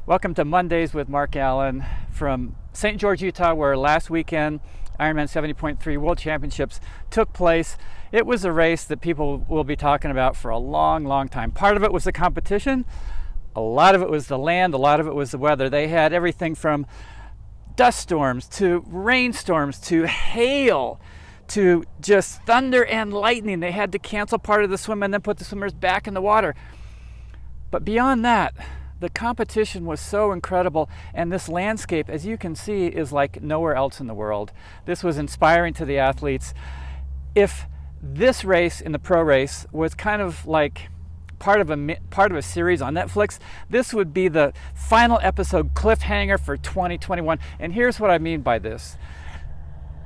Welcome to Mondays with Mark Allen from St. George, Utah, where last weekend Ironman 70.3 World Championships took place. It was a race that people will be talking about for a long time. Part of it was the competition. A lot of it was the land. A lot of it was the weather. They had everything from dust storms to rainstorms to hail to just thunder and lightning. They had to cancel part of the swim and then put the swimmers back in the water. But beyond that, the competition was so incredible, and this landscape, as you can see, is like nowhere else in the world. This was inspiring to the athletes. If this race in the pro race was kind of like part of a series on Netflix, this would be the final episode cliffhanger for 2021. And here's what I mean by this.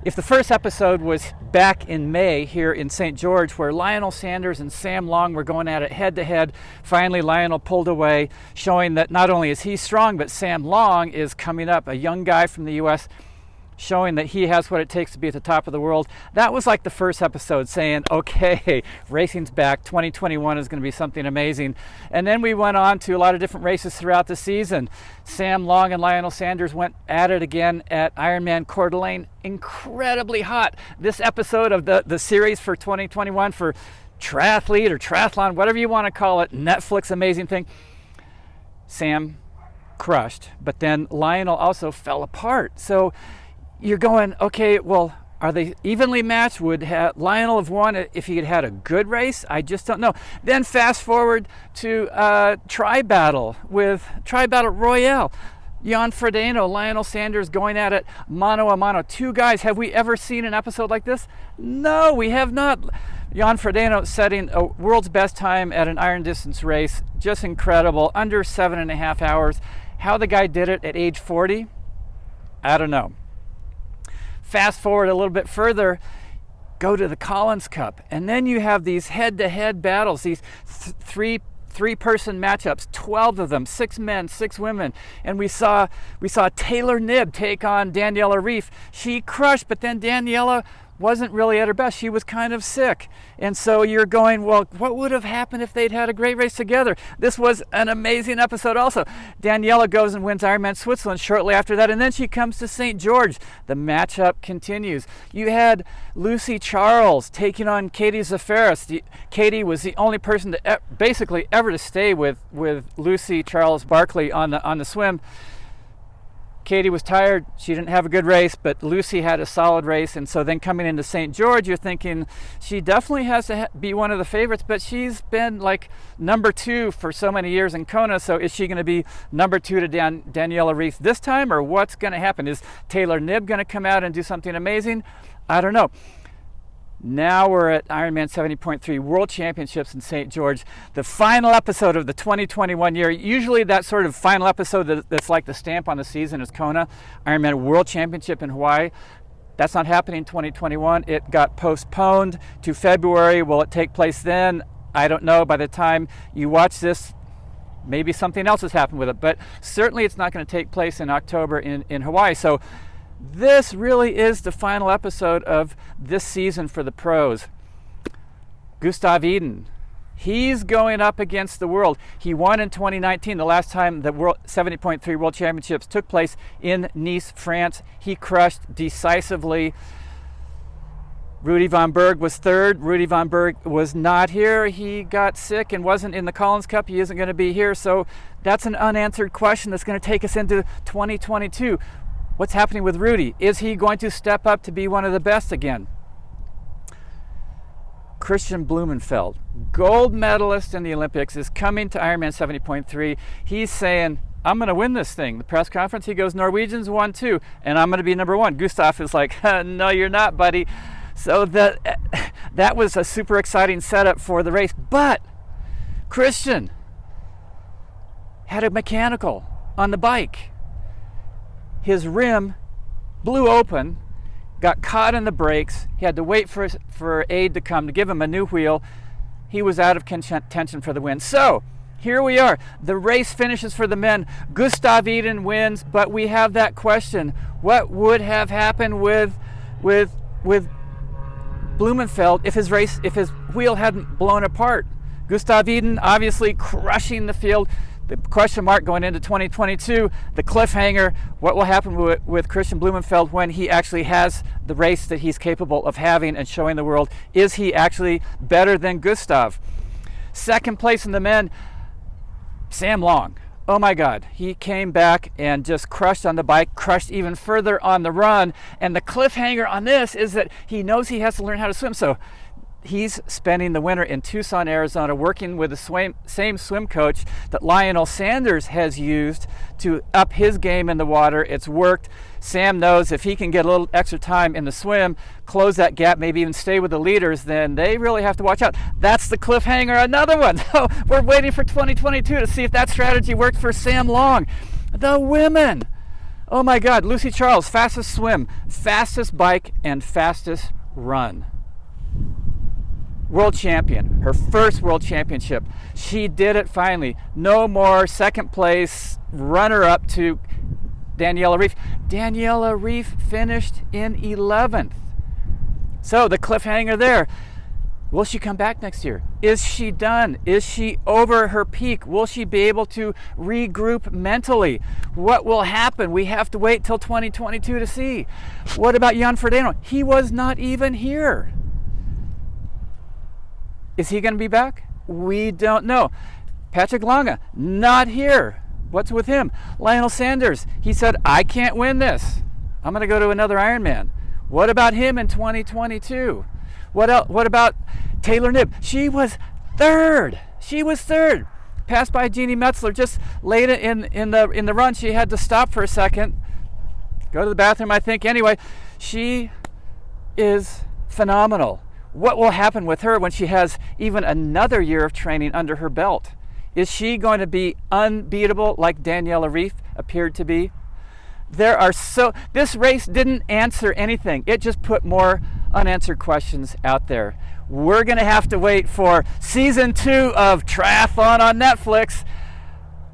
If the first episode was back in May here in St. George, where Lionel Sanders and Sam Long were going at it head to head, finally Lionel pulled away, showing that not only is he strong, but Sam Long is coming up, a young guy from the US, showing that he has what it takes to be at the top of the world. That was like the first episode, saying, okay, racing's back, 2021 is going to be something amazing. And then we went on to a lot of different races throughout the season. Sam Long and Lionel Sanders went at it again at Ironman Coeur d'Alene, incredibly hot. This episode of the series for 2021 for triathlete or triathlon, whatever you want to call it, Netflix amazing thing, Sam crushed, but then Lionel also fell apart. So you're going, okay, well, are they evenly matched? Would Lionel have won if he had had a good race? I just don't know. Then fast forward to tri-battle Royale. Jan Frodeno, Lionel Sanders going at it mano a mano. Two guys. Have we ever seen an episode like this? No, we have not. Jan Frodeno setting a world's best time at an iron distance race. Just incredible. Under 7.5 hours. How the guy did it at age 40, I don't know. Fast forward a little bit further, go to the Collins Cup, and then you have these head-to-head battles, these three-person matchups, 12 of them, 6 men, 6 women, and we saw Taylor Knibb take on Daniela Ryf. She crushed, but then Daniela wasn't really at her best. She was kind of sick. And so you're going, well, what would have happened if they'd had a great race together? This was an amazing episode also. Daniela goes and wins Ironman Switzerland shortly after that, and then she comes to St. George. The matchup continues. You had Lucy Charles taking on Katie Zaferes. Katie was the only person to basically ever to stay with Lucy Charles Barkley on the swim. Katie was tired. She didn't have a good race, but Lucy had a solid race. And so then coming into St. George, you're thinking she definitely has to be one of the favorites, but she's been like number 2 for so many years in Kona. So is she going to be number 2 to Daniela Ryf this time, or what's going to happen? Is Taylor Knibb going to come out and do something amazing? I don't know. Now we're at Ironman 70.3 World Championships in St. George, the final episode of the 2021 year. Usually that sort of final episode that's like the stamp on the season is Kona, Ironman World Championship in Hawaii. That's not happening in 2021. It got postponed to February. Will it take place then? I don't know. By the time you watch this, maybe something else has happened with it, but certainly it's not going to take place in October in Hawaii. So this really is the final episode of this season for the pros. Gustav Eden, he's going up against the world. He won in 2019, the last time the 70.3 World Championships took place in Nice, France. He crushed decisively. Rudy von Berg was third. Rudy von Berg was not here. He got sick and wasn't in the Collins Cup. He isn't going to be here. So that's an unanswered question that's going to take us into 2022. What's happening with Rudy? Is he going to step up to be one of the best again? Christian Blumenfeld, gold medalist in the Olympics, is coming to Ironman 70.3. He's saying, I'm going to win this thing. The press conference, he goes, Norwegians won too, and I'm going to be number 1. Gustav is like, no, you're not, buddy. So that was a super exciting setup for the race. But Christian had a mechanical on the bike. His rim blew open, got caught in the brakes. He had to wait for aid to come to give him a new wheel. He was out of contention for the win. So here we are. The race finishes for the men. Gustav Eden wins, but we have that question. What would have happened with Blumenfeld if his wheel hadn't blown apart? Gustav Eden obviously crushing the field. The question mark going into 2022, the cliffhanger, what will happen with Christian Blumenfeld when he actually has the race that he's capable of having and showing the world? Is he actually better than Gustav? Second place in the men, Sam Long. Oh my God, he came back and just crushed on the bike, crushed even further on the run. And the cliffhanger on this is that he knows he has to learn how to swim. So he's spending the winter in Tucson, Arizona, working with the same swim coach that Lionel Sanders has used to up his game in the water. It's worked. Sam knows if he can get a little extra time in the swim, close that gap, maybe even stay with the leaders, then they really have to watch out. That's the cliffhanger, another one. So we're waiting for 2022 to see if that strategy worked for Sam Long. The women. Oh my God, Lucy Charles, fastest swim, fastest bike, and fastest run. World champion, her first world championship. She did it finally. No more second place, runner up to Daniela Ryf. Daniela Ryf finished in 11th. So the cliffhanger there. Will she come back next year? Is she done? Is she over her peak? Will she be able to regroup mentally? What will happen? We have to wait till 2022 to see. What about Jan Frodeno? He was not even here. Is he going to be back? We don't know. Patrick Lange, not here. What's with him? Lionel Sanders, he said, I can't win this. I'm going to go to another Ironman. What about him in 2022? What else? What about Taylor Knibb? She was third. Passed by Jeannie Metzler just late in the run. She had to stop for a second, go to the bathroom, I think. Anyway, she is phenomenal. What will happen with her when she has even another year of training under her belt? Is she going to be unbeatable like Daniela Ryf appeared to be? This race didn't answer anything. It just put more unanswered questions out there. We're going to have to wait for season 2 of Triathlon on Netflix.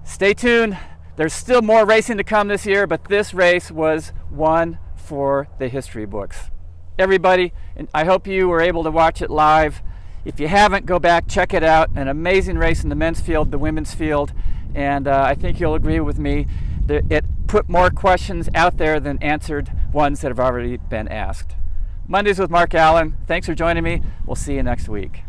Stay tuned. There's still more racing to come this year, but this race was one for the history books. Everybody, and I hope you were able to watch it live. If you haven't, go back, check it out. An amazing race in the men's field, the women's field, and I think you'll agree with me that it put more questions out there than answered ones that have already been asked. Mondays with Mark Allen. Thanks for joining me. We'll see you next week.